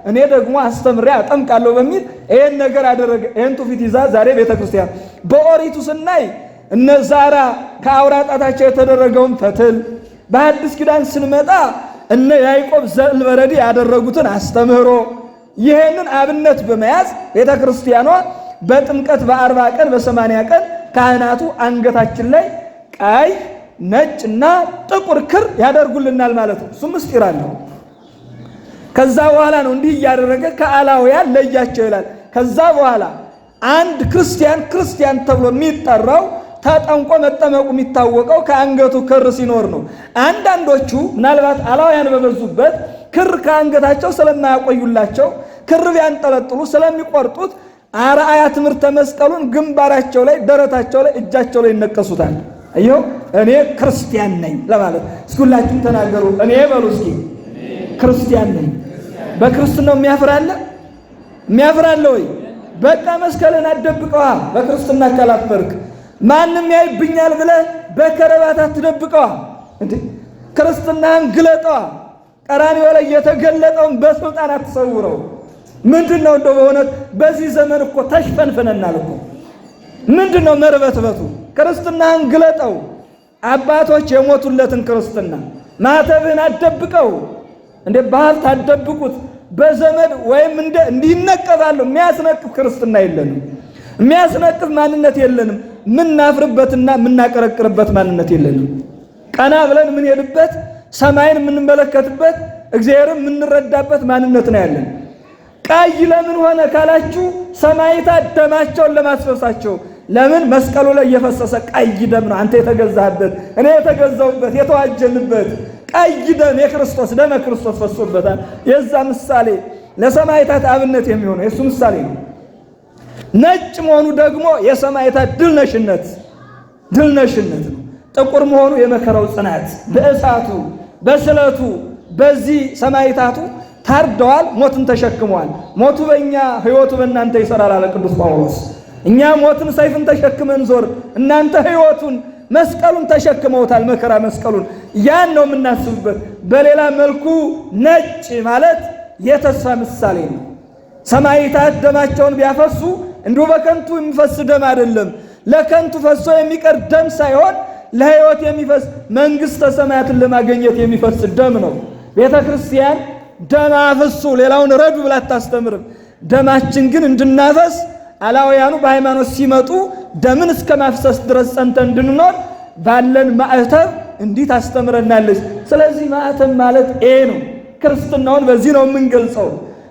እኔ ደግሞ አስተምሬ አጠምቃለሁ በሚል ይሄን ነገር አደረገ። ይሄን ትውፊት ይዛ ዛሬ ቤተክርስቲያን በኦሪቱ ስናይ እነ ዛራ ከአውራጣታቸው የተደረገውን ፈትል፣ በአዲስ ኪዳን ስንመጣ እነ ያዕቆብ ዘእልበረዲ ያደረጉትን አስተምህሮ ይሄንን አብነት በመያዝ ቤተክርስቲያኗ በጥምቀት በ40 ቀን በ80 ቀን ካህናቱ አንገታችን ላይ ቀይ ነጭና ጥቁር ክር ያደርጉልናል ማለት ነው። እሱ ምስጢር አለው። ከዛ በኋላ ነው እንዲህ እያደረገ ከአላውያን ለያቸው ይላል። ከዛ በኋላ አንድ ክርስቲያን ተብሎ የሚጠራው ተጠምቆ መጠመቁ የሚታወቀው ከአንገቱ ክር ሲኖር ነው። አንዳንዶቹ ምናልባት አላውያን በበዙበት ክር ከአንገታቸው ስለማያቆዩላቸው ክር ቢያንጠለጥሉ ስለሚቆርጡት አርአያ ትምህርተ መስቀሉን ግንባራቸው ላይ፣ ደረታቸው ላይ፣ እጃቸው ላይ ይነቀሱታል። አየሁ እኔ ክርስቲያን ነኝ ለማለት። እስኪ ሁላችሁም ተናገሩ። እኔ በሉ እስኪ ክርስቲያን ነኝ። በክርስትናው የሚያፍራለ ወይ? በቃ መስቀልን አትደብቀዋ። በክርስትና ካላፈርክ ማንም ያይብኛል ብለህ በከረባት አትደብቀዋ። እንዴ ክርስትናን ግለጠዋ። ቀራንዮ ላይ የተገለጠውን በስልጣን አትሰውረው። ምንድነው እንደው በእውነት በዚህ ዘመን እኮ ተሽፈንፈነናል እኮ። ምንድነው መርበትበቱ? ክርስትናን ግለጠው። አባቶች የሞቱለትን ክርስትና ማተብህን አትደብቀው። እንዴ በሀብት አትደብቁት። በዘመድ ወይም እንዲነቀፋሉ የሚያስነቅፍ ክርስትና የለንም። የሚያስነቅፍ ማንነት የለንም። ምናፍርበትና ምናቀረቅርበት ማንነት የለንም። ቀና ብለን የምንሄድበት ሰማይን የምንመለከትበት እግዚአብሔርን የምንረዳበት ማንነት ነው ያለን። ቀይ ለምን ሆነ ካላችሁ ሰማዕታት ደማቸውን ለማስፈሳቸው። ለምን መስቀሉ ላይ የፈሰሰ ቀይ ደም ነው። አንተ የተገዛህበት፣ እኔ የተገዛሁበት፣ የተዋጀንበት ቀይ ደም የክርስቶስ ደም ክርስቶስ ፈሶበታል። የዛ ምሳሌ ለሰማዕታት አብነት የሚሆነው የሱ ምሳሌ ነው። ነጭ መሆኑ ደግሞ የሰማዕታት ድልነሽነት ነው። ጥቁር መሆኑ የመከራው ጽናት፣ በእሳቱ በስለቱ በዚህ ሰማዕታቱ ታርደዋል፣ ሞትን ተሸክመዋል። ሞቱ በእኛ ሕይወቱ በእናንተ ይሰራል አለ ቅዱስ ጳውሎስ። እኛ ሞትን ሰይፍን ተሸክመን ዞር፣ እናንተ ሕይወቱን መስቀሉን ተሸክመውታል። መከራ መስቀሉን ያን ነው የምናስብበት። በሌላ መልኩ ነጭ ማለት የተስፋ ምሳሌ ነው። ሰማዕታት ደማቸውን ቢያፈሱ እንዲሁ በከንቱ የሚፈስ ደም አይደለም። ለከንቱ ፈሶ የሚቀር ደም ሳይሆን ለሕይወት የሚፈስ መንግሥተ ሰማያትን ለማግኘት የሚፈስ ደም ነው። ቤተ ክርስቲያን ደም አፍሱ ሌላውን ረዱ ብላ አታስተምርም። ደማችን ግን እንድናፈስ አላውያኑ በሃይማኖት ሲመጡ ደምን እስከ ማፍሰስ ድረስ ጸንተን እንድንኖር ባለን ማዕተብ እንዲህ ታስተምረናለች። ስለዚህ ማዕተብ ማለት ይሄ ነው። ክርስትናውን በዚህ ነው የምንገልጸው።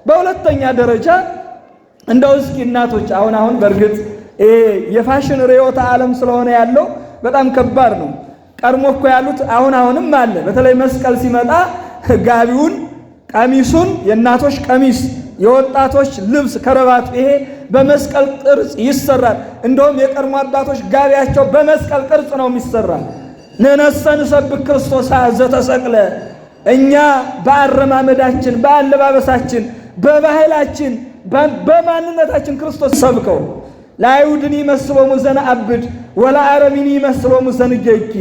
በሁለተኛ ደረጃ እንደው እስኪ እናቶች አሁን በእርግጥ የፋሽን ርዕዮተ ዓለም ስለሆነ ያለው በጣም ከባድ ነው። ቀድሞ እኮ ያሉት አሁንም አለ። በተለይ መስቀል ሲመጣ ጋቢውን፣ ቀሚሱን፣ የእናቶች ቀሚስ፣ የወጣቶች ልብስ ከረባቱ ይሄ በመስቀል ቅርጽ ይሰራል። እንደውም የቀድሞ አባቶች ጋቢያቸው በመስቀል ቅርጽ ነው የሚሰራል። ንሕነሰ ንሰብክ ክርስቶስ ዘተሰቅለ፣ እኛ በአረማመዳችን፣ በአለባበሳችን፣ በባህላችን፣ በማንነታችን ክርስቶስ ሰብከው ለአይሁድኒ መስሎሙ ዘነአብድ ወለአረሚኒ መስሎሙ ዘንጌኪ።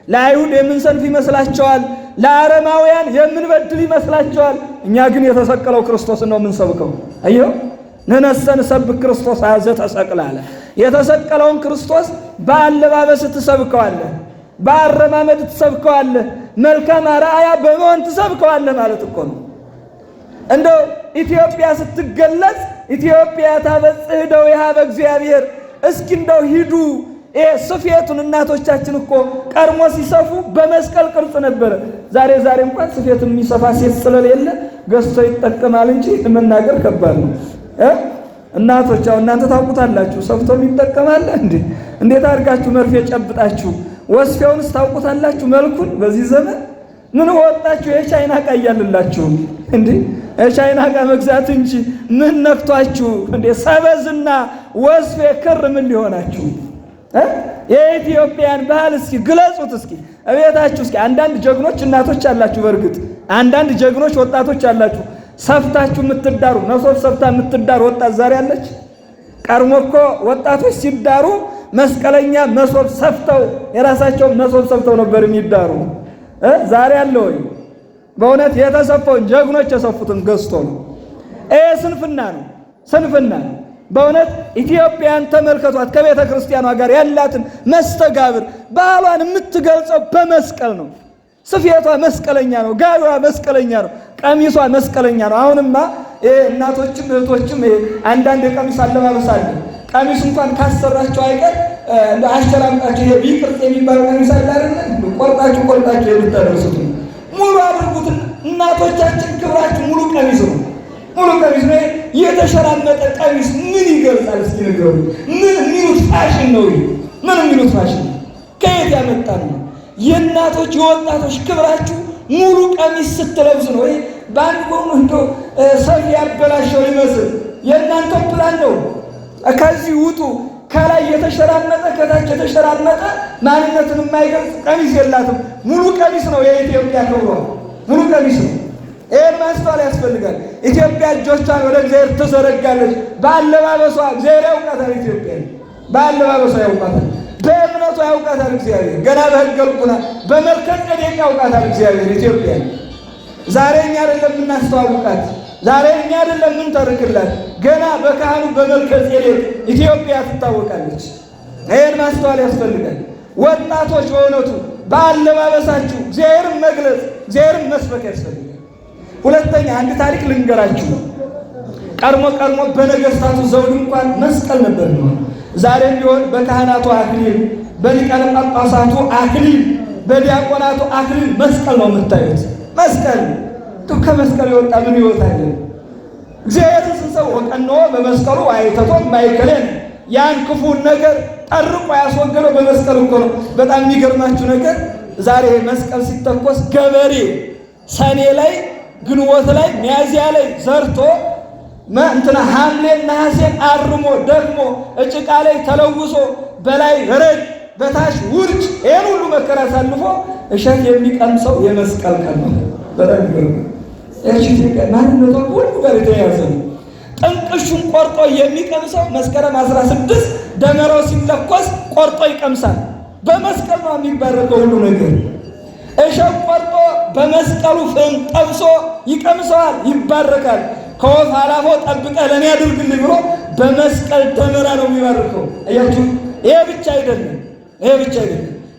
ለአይሁድ የምንሰንፍ ይመስላቸዋል፣ ለአረማውያን የምንበድል ይመስላቸዋል። እኛ ግን የተሰቀለው ክርስቶስን ነው የምንሰብከው። አየው ንሕነሰ ንሰብክ ክርስቶስ ዘተሰቅለ አለ። የተሰቀለውን ክርስቶስ በአለባበስ ትሰብከዋለህ፣ በአረማመድ ትሰብከዋለህ፣ መልካም አርአያ በመሆን ትሰብከዋለህ ማለት እኮ ነው። እንደው ኢትዮጵያ ስትገለጽ ኢትዮጵያ ታበጽሕ እደዊሃ በእግዚአብሔር። እስኪ እንደው ሂዱ ስፌቱን እናቶቻችን እኮ ቀድሞ ሲሰፉ በመስቀል ቅርጽ ነበረ። ዛሬ እንኳን ስፌት የሚሰፋ ሴት ስለሌለ ገዝቶ ይጠቀማል እንጂ መናገር ከባድ ነው። እናቶች እናንተ ታውቁታላችሁ፣ ሰፍቶ ይጠቀማል እንዴ? እንዴት አድርጋችሁ መርፌ ጨብጣችሁ ወስፌውንስ ታውቁታላችሁ መልኩን? በዚህ ዘመን ምን ወጣችሁ? የቻይና ዕቃ እያልላችሁ እንዴ? የቻይና ዕቃ መግዛት እንጂ ምን ነክቷችሁ እንዴ? ሰበዝና ወስፌ ክር ምን ሊሆናችሁ? የኢትዮጵያን ባህል እስኪ ግለጹት። እስኪ እቤታችሁ እስኪ አንዳንድ ጀግኖች እናቶች አላችሁ፣ በእርግጥ አንዳንድ ጀግኖች ወጣቶች አላችሁ። ሰፍታችሁ የምትዳሩ መሶብ ሰፍታ የምትዳሩ ወጣት ዛሬ አለች? ቀድሞ እኮ ወጣቶች ሲዳሩ መስቀለኛ መሶብ ሰፍተው የራሳቸውን መሶብ ሰፍተው ነበር የሚዳሩ። ዛሬ አለ ወይ? በእውነት የተሰፋውን ጀግኖች የሰፉትን ገዝቶ ነው። ይሄ ስንፍና ነው፣ ስንፍና ነው። በእውነት ኢትዮጵያን ተመልከቷት። ከቤተ ክርስቲያኗ ጋር ያላትን መስተጋብር ባህሏን የምትገልጸው በመስቀል ነው። ስፌቷ መስቀለኛ ነው፣ ጋቢዋ መስቀለኛ ነው፣ ቀሚሷ መስቀለኛ ነው። አሁንማ እናቶችም እህቶችም አንዳንድ የቀሚስ አለባበስ አለ። ቀሚስ እንኳን ካሰራቸው አይቀር አሸራምጣቸው ይሄ ቢቅርጽ የሚባለው ቀሚስ አለ አይደል? ቆርጣችሁ የምታደርሱት ሙሉ አድርጉት። እናቶቻችን ክብራችሁ ሙሉ ቀሚስ ነው፣ ሙሉ ቀሚስ ነው። የተሸራመጠ ቀሚስ ምን ይገልጻል? እስኪ ንገሩ። ምን የሚሉት ፋሽን ነው? ምን የሚሉት ፋሽን ነው? ከየት ያመጣ ነው? የእናቶች የወጣቶች ክብራችሁ ሙሉ ቀሚስ ስትለብሱ ነው። ይሄ በአንድ ጎኑ እንደው ሰው ያበላሸው ይመስል የእናንተ ፕላን ነው። ከዚህ ውጡ። ከላይ የተሸራመጠ ከታች የተሸራመጠ ማንነትን የማይገልጽ ቀሚስ የላትም። ሙሉ ቀሚስ ነው የኢትዮጵያ ክብሯ፣ ሙሉ ቀሚስ ነው። ይህን ማስተዋል ያስፈልጋል። ኢትዮጵያ እጆቿን ወደ እግዚአብሔር ትዘረጋለች። በአለባበሷ እግዚአብሔር ያውቃታል። ኢትዮጵያ በአለባበሷ ያውቃታል፣ በእምነቷ ያውቃታል እግዚአብሔር። ገና በሕገ ልቡና በመልከ ጼዴቅ ያውቃታል እግዚአብሔር ኢትዮጵያ። ዛሬ እኛ አይደለም የምናስተዋውቃት፣ ዛሬ እኛ አይደለም የምንተርክላት። ገና በካህኑ በመልከ ጼዴቅ ኢትዮጵያ ትታወቃለች። ይህን ማስተዋል ያስፈልጋል። ወጣቶች በእውነቱ በአለባበሳችሁ እግዚአብሔርን መግለጽ፣ እግዚአብሔርን መስበክ ያስፈልጋል። ሁለተኛ አንድ ታሪክ ልንገራችሁ። ቀድሞ በነገስታቱ ዘውድ እንኳን መስቀል ነበር ነው። ዛሬም ቢሆን በካህናቱ አክሊል፣ በሊቃነ ጳጳሳቱ አክሊል፣ በዲያቆናቱ አክሊል መስቀል ነው የምታዩት። መስቀል ከመስቀል የወጣ ምን ይወጣ አለ? እግዚአብሔርን ስንሰው ወቀነው በመስቀሉ አይተቶም ማይከለን ያን ክፉን ነገር ጠርቆ ያስወገደው በመስቀል እኮ ነው። በጣም የሚገርማችሁ ነገር ዛሬ መስቀል ሲተኮስ ገበሬ ሰኔ ላይ ግንቦት ላይ ሚያዝያ ላይ ዘርቶ ሐምሌ ነሐሴን አርሞ ደግሞ ጭቃ ላይ ተለውሶ በላይ ረድ በታች ውርጭ ይሄን ሁሉ መከራ አሳልፎ እሸት የሚቀምሰው የመስቀል ቀን ነው። በጣም ይገርም። ኢትዮጵያ ማንነቷ ሁሉ ጋር የተያያዘ ነው። ጥንቅሹን ቆርጦ የሚቀምሰው መስከረም 16 ደመራው ሲለኮስ ቆርጦ ይቀምሳል። በመስቀል ነው የሚባረከው ሁሉ ነገር። እሸት ቆርጦ በመስቀሉ ፍም ጠብሶ ይቀምሰዋል፣ ይባረካል። ከወፍ አላፎ ጠብቀህ ለኔ አድርግልኝ ብሎ በመስቀል ደመራ ነው የሚባርከው። አያችሁ፣ ይሄ ብቻ አይደለም።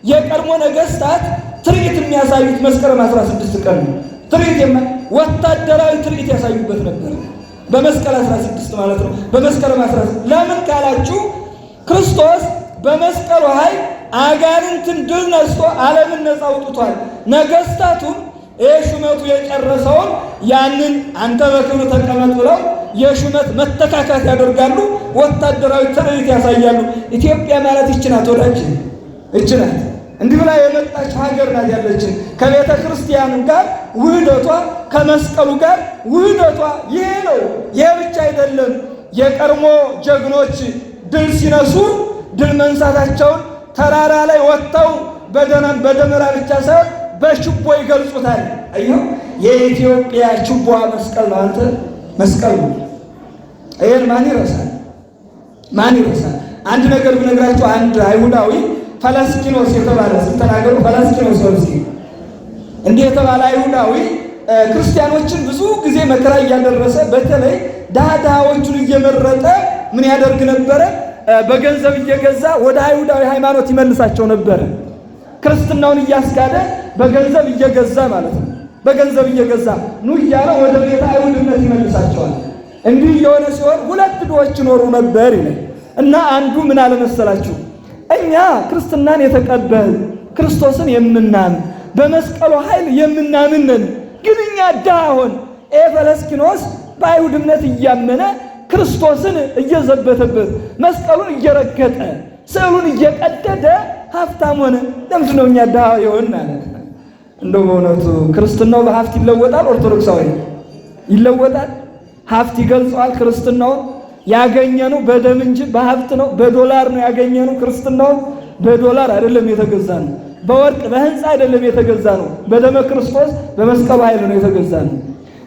የቀድሞ ነገስታት ትርኢት የሚያሳዩት መስከረም 16 ቀን ነው። ትርኢት ወታደራዊ ትርኢት ያሳዩበት ነበር። በመስቀል 16 ማለት ነው። በመስከረም 16 ለምን ካላችሁ ክርስቶስ በመስቀሉ ኃይል አጋንንትን ድል ነስቶ ዓለምን ነፃ አውጥቷል። ነገሥታቱም ሹመቱ የጨረሰውን ያንን አንተ በክብር ተቀመጥ ብለው የሹመት መተካካት ያደርጋሉ። ወታደራዊ ትርኢት ያሳያሉ። ኢትዮጵያ ማለት ይህች ናት ወዳጅ፣ ይህች ናት። እንዲህ ብላ የመጣች ሀገር ናት ያለችን። ከቤተ ክርስቲያኑ ጋር ውህደቷ፣ ከመስቀሉ ጋር ውህደቷ ይሄ ነው። ይሄ ብቻ አይደለም። የቀድሞ ጀግኖች ድል ሲነሱ ድል መንሳታቸውን ተራራ ላይ ወጥተው በደመራ ብቻ ሳይሆን በችቦ ይገልጹታል። አየሁ፣ የኢትዮጵያ ችቦ መስቀል ነው። አንተ መስቀል ነው። ይሄን ማን ይረሳል? ማን ይረሳል? አንድ ነገር ብነግራችሁ፣ አንድ አይሁዳዊ ፈለስኪኖስ የተባለ ስትናገሩ ፈለስኪኖስ ወልሲ እንዲህ የተባለ አይሁዳዊ ክርስቲያኖችን ብዙ ጊዜ መከራ እያደረሰ በተለይ ዳዳዎቹን እየመረጠ ምን ያደርግ ነበረ? በገንዘብ እየገዛ ወደ አይሁዳዊ ሃይማኖት ይመልሳቸው ነበረ። ክርስትናውን እያስጋደ በገንዘብ እየገዛ ማለት ነው። በገንዘብ እየገዛ ኑ እያለ ወደ ቤተ አይሁድነት ይመልሳቸዋል። እንዲህ የሆነ ሲሆን ሁለት ድሆች ይኖሩ ነበር ይላል እና አንዱ ምን አለ መሰላችሁ? እኛ ክርስትናን የተቀበል ክርስቶስን የምናምን በመስቀሉ ኃይል የምናምን ነን። ግን እኛ ድሃ ሆን። ፈለስኪኖስ በአይሁድ እምነት እያመነ ክርስቶስን እየዘበተበት መስቀሉን እየረገጠ ስዕሉን እየቀደደ ሀብታም ሆነ። ለምንድን ነው እኛ ድሃ የሆን አለ። እንደው በእውነቱ ክርስትናው በሀብት ይለወጣል? ኦርቶዶክሳዊ ይለወጣል? ሀብት ይገልጸዋል? ክርስትናውን ያገኘነው በደም እንጂ በሀብት ነው፣ በዶላር ነው ያገኘነው። ክርስትናውን በዶላር አይደለም የተገዛ ነው፣ በወርቅ በህንፃ አይደለም የተገዛ ነው፣ በደመ ክርስቶስ በመስቀሉ ኃይል ነው የተገዛ ነው።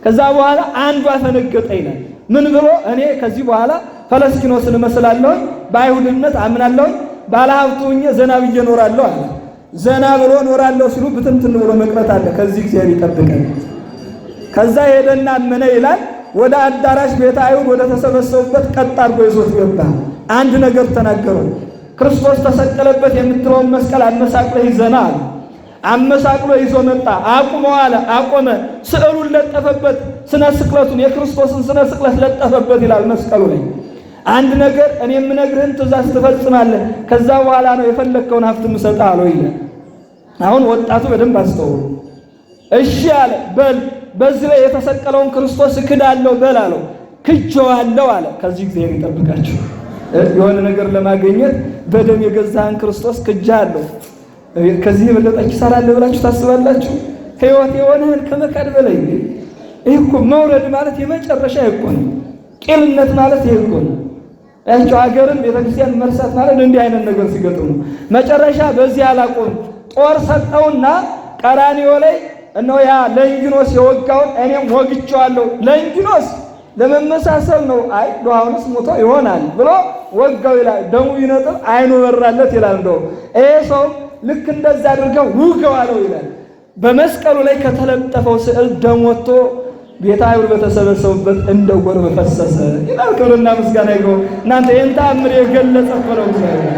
ከዛ በኋላ አንዱ አፈነገጠ ይላል። ምን ብሎ? እኔ ከዚህ በኋላ ፈለስኪኖስን እመስላለሁ፣ በአይሁድነት አምናለሁ፣ ባለሀብቱ ሆኜ ዘና ብዬ እኖራለሁ አለ። ዘና ብሎ እኖራለሁ ሲሉ ብትንትን ብሎ መቅረት አለ። ከዚህ እግዚአብሔር ይጠብቀን። ከዛ ሄደና አመነ ይላል። ወደ አዳራሽ ቤተ አይሁድ ወደ ተሰበሰቡበት ቀጥ አድርጎ ይዞት ገባ። አንድ ነገር ተናገረው። ክርስቶስ ተሰቀለበት የምትለውን መስቀል አመሳቅሎ ይዘና አለ። አመሳቅሎ ይዞ መጣ። አቁመው አለ። አቆመ። ስዕሉን ለጠፈበት፣ ስነ ስቅለቱን የክርስቶስን ስነ ስቅለት ለጠፈበት ይላል መስቀሉ ላይ። አንድ ነገር እኔ የምነግርህን ትእዛዝ ትፈጽማለህ፣ ከዛ በኋላ ነው የፈለግከውን ሀብት የምሰጥህ አለው ይላል። አሁን ወጣቱ በደንብ አስተውሉ። እሺ አለ። በል በዚህ ላይ የተሰቀለውን ክርስቶስ እክዳለሁ በል አለው። ክጄዋለሁ አለ። ከዚህ እግዚአብሔር ይጠብቃችሁ። የሆነ ነገር ለማግኘት በደም የገዛህን ክርስቶስ ክጄሃለሁ፣ ከዚህ የበለጠ ኪሳራ አለ ብላችሁ ታስባላችሁ? ሕይወት የሆነህን ከመካድ በላይ ይህ እኮ መውረድ ማለት የመጨረሻ እኮ ነው። ቂልነት ማለት ይህ እኮ ነው። ያቸው ሀገርን ቤተክርስቲያን መርሳት ማለት እንዲህ አይነት ነገር ሲገጥሙ ነው። መጨረሻ በዚህ አላቆም። ጦር ሰጠውና ቀራንዮ ላይ እነሆ ያ ለንጊኖስ የወጋውን እኔም ወግቼዋለሁ። ለንጊኖስ ለመመሳሰል ነው። አይ ዶሃውንስ ሞቶ ይሆናል ብሎ ወጋው ይላል። ደሙ ይነጥብ አይኑ በራለት ይላል። እንደው ይሄ ሰው ልክ እንደዛ አድርገው ውገው አለው ይላል። በመስቀሉ ላይ ከተለጠፈው ስዕል ደም ወጥቶ ቤተ አይሁድ በተሰበሰቡበት እንደ ጎርፍ ፈሰሰ ይላል። ክብርና ምስጋና ይግባው። እናንተ ይህን ተአምር የገለጸ ነው እግዚአብሔር።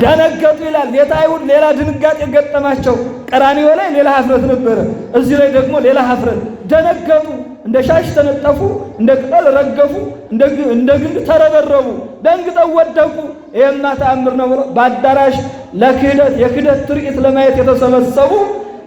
ደነገጡ ይላል። ቤተ አይሁድ ሌላ ድንጋጤ ገጠማቸው። ቀራንዮ ላይ ሌላ ሀፍረት ነበረ፣ እዚህ ላይ ደግሞ ሌላ ሀፍረት። ደነገጡ፣ እንደ ሻሽ ተነጠፉ፣ እንደ ቅጠል ረገፉ፣ እንደ ግንድ ተረበረቡ፣ ደንግጠው ወደቁ። ይሄማ ተአምር ነው ብሎ በአዳራሽ ለክህደት የክህደት ትርኢት ለማየት የተሰበሰቡ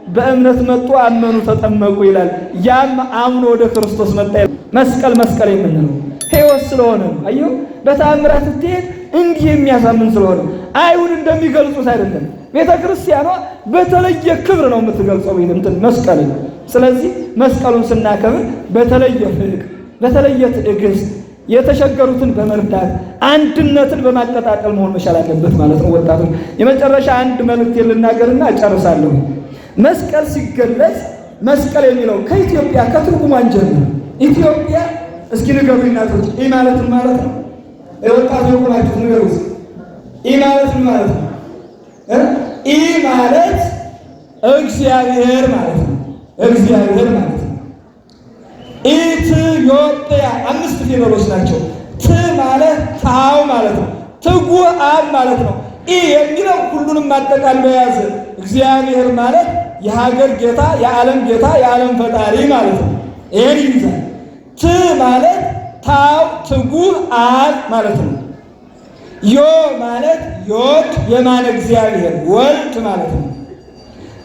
በእምነት መጡ፣ አመኑ፣ ተጠመቁ ይላል። ያም አምኖ ወደ ክርስቶስ መጣ። መስቀል መስቀል የምንለው ሕይወት ስለሆነ ነው። አየሁ በተአምራት ስትሄድ እንዲህ የሚያሳምን ስለሆነ አይሁድ እንደሚገልጹት አይደለም። ቤተ ክርስቲያኗ በተለየ ክብር ነው የምትገልጸው እንትን መስቀል። ስለዚህ መስቀሉን ስናከብር በተለየ ፍቅር፣ በተለየ ትዕግስት የተቸገሩትን በመርዳት አንድነትን በማቀጣጠል መሆን መቻል አለበት ማለት ነው። ወጣቶች የመጨረሻ አንድ መልእክት ልናገርና እጨርሳለሁ። መስቀል ሲገለጽ መስቀል የሚለው ከኢትዮጵያ ከትርጉሟን ጀምር ኢትዮጵያ እስኪ ንገሩኝ እናቶች፣ ይህ ማለት ምን ማለት ነው? ወጣቱ የቆማችሁ ንገሩ። ይህ ማለት ምን ማለት ነው? ይህ ማለት እግዚአብሔር ማለት ነው። እግዚአብሔር ማለት ነው። ኢትዮጵያ 5 ፊደሎች ናቸው። ት ማለት ታው ማለት ነው። ትጉህ አብ ማለት ነው። ኢ የሚለው ሁሉንም አጠቃሎ የያዘ እግዚአብሔር ማለት የሀገር ጌታ፣ የዓለም ጌታ፣ የዓለም ፈጣሪ ማለት ነው። ይሄን ይይዛል። ት ማለት ታው ትጉህ አብ ማለት ነው። ዮ ማለት ዮድ የማነ እግዚአብሔር ወልድ ማለት ነው።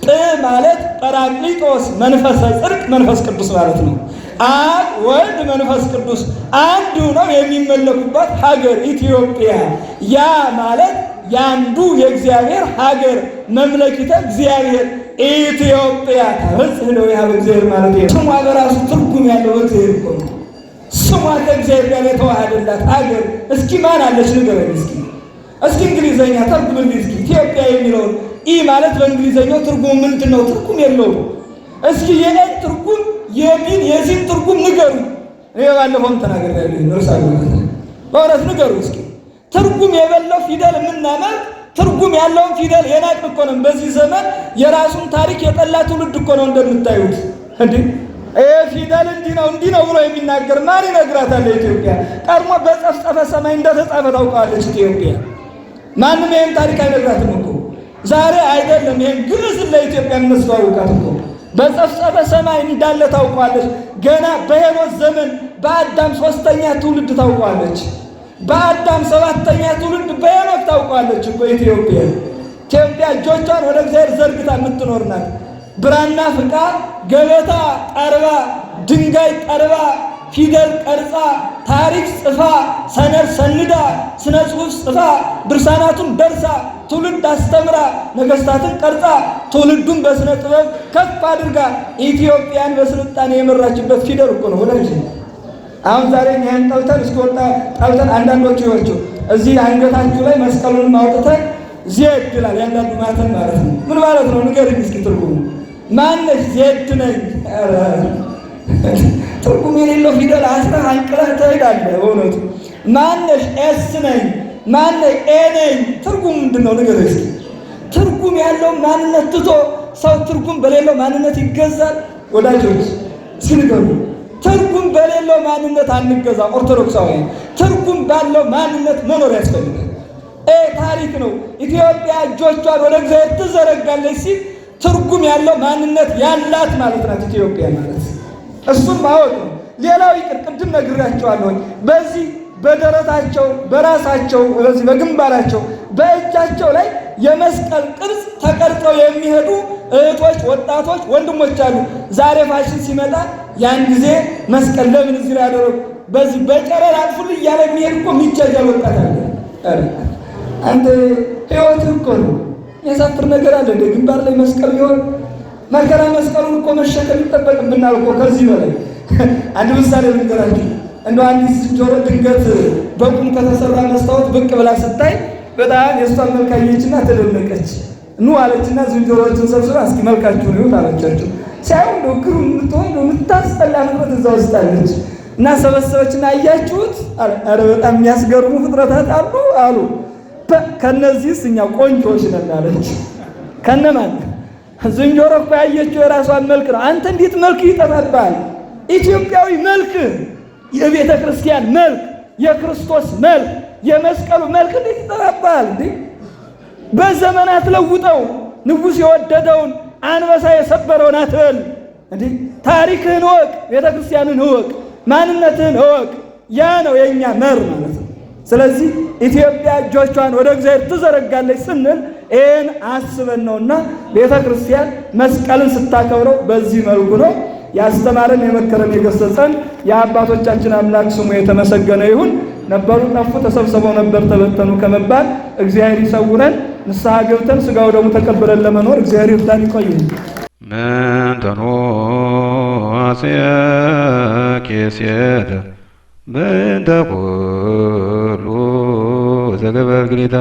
ጵ ማለት ጰራቅሊጦስ መንፈሰ ጽድቅ መንፈስ ቅዱስ ማለት ነው። አብ ወልድ መንፈስ ቅዱስ አንዱ ነው የሚመለኩባት ሀገር ኢትዮጵያ። ያ ማለት የአንዱ የእግዚአብሔር ሀገር መምለኪተ እግዚአብሔር ኢትዮጵያ ታበጽሕ ነው ያብ እግዚአብሔር ማለት ነው። ስሟ በራሱ ትርጉም ያለው እግዚአብሔር እኮ ነው። ስሟ ከእግዚአብሔር ጋር የተዋሃደላት ሀገር እስኪ ማን አለች ንገረኝ እስኪ እንግሊዘኛ ተርጉምልኝ እስኪ ኢትዮጵያ የሚለውን ኢ ማለት በእንግሊዘኛው ትርጉም ምንድን ነው? ትርጉም የለውም። እስኪ የኤን ትርጉም የቢን የዚህን ትርጉም ንገሩ። እኔ ባለፈውም ተናግሬያለሁ። በእውነት ንገሩ እስኪ። ትርጉም የሌለው ፊደል የምናመልክ ትርጉም ያለውን ፊደል የናቅን እኮ ነው። በዚህ ዘመን የራሱን ታሪክ የጠላ ትውልድ እኮ ነው እንደምታዩት። እንዴ ፊደል እንዲህ ነው ብሎ የሚናገር ማን ይነግራታል? ኢትዮጵያ ቀድሞ በጸፍጸፈ ሰማይ እንደተጻፈ ታውቃለች ኢትዮጵያ። ማንም ይሄን ታሪክ አይነግራትም እኮ ዛሬ አይደለም። ይሄን ግዕዝ ለኢትዮጵያ የምትስተዋውቃት እኮ በጸፍጸፈ ሰማይ እንዳለ ታውቋለች። ገና በሄኖስ ዘመን በአዳም 3ኛ ትውልድ ታውቋለች። በአዳም 7ኛ ትውልድ በሄኖክ ታውቋለች እኮ ኢትዮጵያ። እጆቿን ወደ እግዚአብሔር ዘርግታ የምትኖር ናት። ብራና ፍቃ፣ ገበታ ጠርባ፣ ድንጋይ ጠርባ፣ ፊደል ቀርጻ፣ ታሪክ ጽፋ፣ ሰነድ ሰንዳ፣ ስነ ጽሑፍ ጽፋ፣ ድርሳናቱን ደርሳ፣ ትውልድ አስተምራ፣ ነገስታትን ቀርጻ፣ ትውልዱን በስነ ጥበብ ከፍ አድርጋ ኢትዮጵያን በስልጣኔ የመራችበት ፊደል እኮ ነው ወዳጅ። አሁን ዛሬ ያን ጠልተን እስኪወጣ ጠልተን አንዳንዶቹ ይወጡ እዚህ አንገታችሁ ላይ መስቀሉን ማውጥተን ዜድ ይላል ያንዳንዱ ማተም ማለት ነው። ምን ማለት ነው ንገረኝ እስኪ ትርጉሙ። ማነሽ? ዜድ ነኝ። ትርጉም የሌለው ፊደል አስረህ አንቅለህ ትሄዳለህ። በእውነቱ ማነሽ? ኤስ ነኝ። ማነሽ? ኤ ነኝ። ትርጉም ምንድን ነው ንገረኝ እስኪ። ትርጉም ያለው ማንነት ትቶ ሰው ትርጉም በሌለው ማንነት ይገዛል? ወዳጆች እስኪ ንገሩ። ትርጉም በሌለው ማንነት አንገዛ። ኦርቶዶክሳውያን ትርጉም ባለው ማንነት መኖር ያስፈልጋል። ታሪክ ነው። ኢትዮጵያ እጆቿን ወደ እግዚአብሔር ትዘረጋለች ሲል ትርጉም ያለው ማንነት ያላት ማለት ናት ኢትዮጵያ ማለት። እሱም ማወቅ ነው። ሌላው ይቅር፣ ቅድም ነግሬያቸዋለሁ። በዚህ በደረታቸው በራሳቸው በዚህ በግንባራቸው በእጃቸው ላይ የመስቀል ቅርጽ ተቀርጸው የሚሄዱ እህቶች፣ ወጣቶች፣ ወንድሞች አሉ። ዛሬ ፋሽን ሲመጣ ያን ጊዜ መስቀል ለምን እዚህ ላይ ያደረጉ በዚህ በጨረር አጥፉል እያለ የሚሄድ እኮ የሚጃጃል ወጣት አለ። አንተ ህይወትህ እኮ ነው። የሳፍር ነገር አለ እንደ ግንባር ላይ መስቀል ቢሆን መከራ መስቀሉን እኮ መሸከም ይጠበቅብናል እኮ ከዚህ በላይ። አንድ ምሳሌ ልንገራችሁ። እንደው አንዲት ዝንጀሮ ድንገት በቁም ከተሰራ መስታወት ብቅ ብላ ስታይ በጣም የእሷን መልክ አየችና ተደነቀች። ኑ አለችና ዝንጀሮዎችን ሰብስባ እስኪ መልካችሁን ይሁት አለቻቸው። ሳይሆን እንደው ግሩ የምትሆን የምታስጠላ ፍጥረት እዛ ውስጥ አለች እና ሰበሰበችና አያችሁት? ኧረ በጣም የሚያስገርሙ ፍጥረታት አሉ። ከነዚህስ እኛ ቆንጆች ነን አለች። ከነማን? ዝንጀሮ እኮ ያየችው የራሷን መልክ ነው። አንተ እንዴት መልክ ይጠፋብሃል? ኢትዮጵያዊ መልክ፣ የቤተ ክርስቲያን መልክ፣ የክርስቶስ መልክ፣ የመስቀሉ መልክ እንዴት ይጠፋብሃል እንዴ? በዘመናት ለውጠው ንጉሥ የወደደውን አንበሳ የሰበረውን አትበል እንዴ። ታሪክህን እወቅ፣ ቤተ ክርስቲያንን እወቅ፣ ማንነትህን እወቅ። ያ ነው የእኛ መር ማለት ነው። ስለዚህ ኢትዮጵያ እጆቿን ወደ እግዚአብሔር ትዘረጋለች ስንል ይህን አስበን ነውና ቤተ ክርስቲያን መስቀልን ስታከብረው በዚህ መልኩ ነው። ያስተማረን የመከረን የገሰጸን የአባቶቻችን አምላክ ስሙ የተመሰገነ ይሁን። ነበሩ ጠፉ፣ ተሰብስበው ነበር ተበተኑ ከመባል እግዚአብሔር ይሰውረን። ንስሐ ገብተን ሥጋው ደሙ ተቀብለን ለመኖር እግዚአብሔር ይርዳን። ይቆየን። ምንተኑ ኬሴደ በእንተ ኩሉ ዘገበርግሊታ